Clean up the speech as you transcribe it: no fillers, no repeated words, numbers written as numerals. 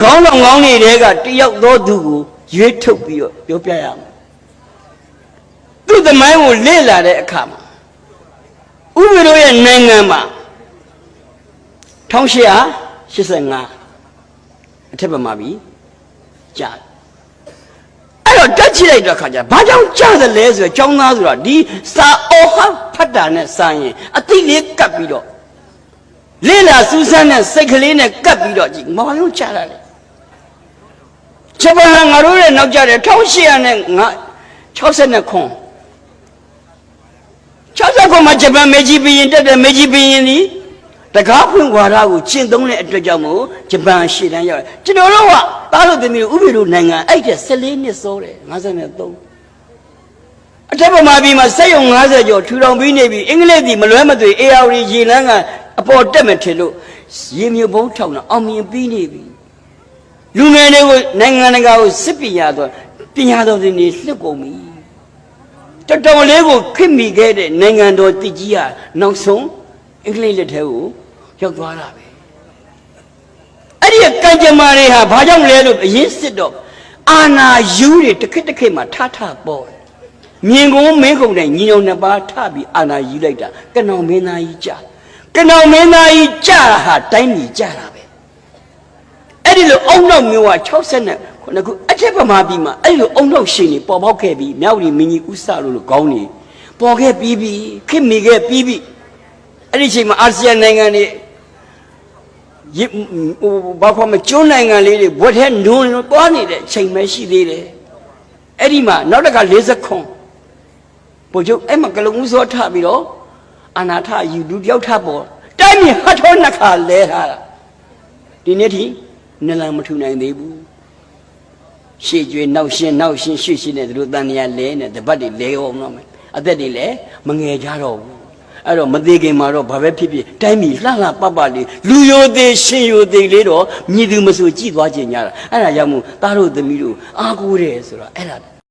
ခေါင်းတော်ကောင်းတွေကတယောက်သောသူကိုရွေးထုတ်ပြီးတော့ပြောပြရမယ်သူ့သမိုင်းကိုလေ့လာတဲ့အခါမှာဥပဒေရဲ့နိုင်ငံမှာ1885အထက်ပါပြီကြာအဲ့တော့တက်ကြည့်လိုက်တဲ့အခါကျဘာကြောင့်ကြာတယ်လဲဆိုတော့ကျောင်းသားဆိုတာဒီစာအော်ဟဖတ်တာနဲ့စာရင်အသိလေးကပ်ပြီးတော့လေ့လာစူးစမ်းတဲ့စိတ်ကလေးနဲ့ကပ်ပြီးတော့ကြည့်ဘာလို့ကြာတာလဲဂျပန်ငါတို့ရဲ့နောက်ကြတဲ့1869မှာဂျပန်မေဂျီဘီရင်တက်တဲ့မေဂျီဘီရင်ဒီတကားဖွင့်ခွာတာကိုကျင့်သုံးတဲ့အတွက်ကြောင့်မို့ဂျပန်ရှေ့တန်းရောက်တယ်ကျွန်တော်တို့ကတားလို့သမီးဥပဒေနိုင်ငံအဲ့တဲ့14နှစ်စောတယ်53အထက်ဗမာပြည်မှာစက်ရုံ50ကျော်ထူထောင်ပြီးနေပြီအင်္ဂလိပ်ပြည်မလွဲမသွေ AR ရေလန်းကအပေါ်တက်မထင်လို့ရေမြုပ်ဘုံထောင်တာအောင်မြင်ပြီးနေပြီလူငယ်တွေကိုနိုင်ငံတကာကိုစစ်ပညာတော့ပညာတော်တွေနေလှုပ်ကုန်ပြီတော်တော်လေးကိုခင်မိခဲ့တဲ့နိုင်ငံတော်တည်ကြီးကနောက်ဆုံးအင်္ဂလိပ်လက်ထဲကိုရောက်သွားတာပဲအဲ့ဒီကံကြမ္မာတွေဟာဘာကြောင့်လဲလို့အရင်စစ်တော့အာနာယူတွေတစ်ခက်မှာထပေါ်တယ်မြင်ကုန်မင်းကုန်တဲ့ညီတော်နှစ်ပါးထပြီးအာနာယူလိုက်တာကနောင်မင်းသားကြီးကြာကနောင်မင်းသားကြီးကြာဟာတိုင်းပြည်ကြာတာပဲအဲ့ဒီလိုအုံနောက်မျိုးက69ခုအထက်ဗမာပြည်မှာအဲ့ဒီလိုအုံနောက်ရှင်တွေပေါ်ပေါက်ခဲ့ပြီးမြောက်ရီမင်းကြီးဥစလို့ခေါင်းနေပေါ်ခဲ့ပြီးခင်မိခဲ့ပြီးအဲ့ဒီချိန်မှာအာဆီယံနိုင်ငံတွေဘာခေါ်မကျွန်းနိုင်ငံလေးတွေဘွက်ထဲနုံသွားနေတဲ့ချိန်ပဲရှိသေးတယ်အဲ့ဒီမှာနောက်တစ်ခါ40ခွန်ဘုံကျုပ်အဲ့မှာကလုံဦးစောထပြီးတော့အာနာထယူလူတယောက်ထပေါ်တိုင်းပြည်ဟတ်ထောနှစ်ခါလဲထားတာဒီနေ့ထိနလန်မထူနိုင်သေးဘူးရှေ့ကျွေးနောက်ရှင်းရွှေ့ရှင်းနဲ့သူတို့တန်နေရလဲနဲ့တပတ်တွေလဲအောင်တော့မယ်အသက်တွေလည်းမငယ်ကြတော့ဘူးအဲ့တော့မသေးခင်မှာတော့ဘာပဲဖြစ်ဖြစ်တိုင်းပြည်လှလှပပလေးလူယိုသေးရှင်ယိုသေးလေးတော့မြည်သူမဆိုကြည်သွားခြင်းညာတာအဲ့ဒါကြောင့်မို့သားတို့သမီးတို့အားကိုးတယ်ဆိုတော့အဲ့ဒါ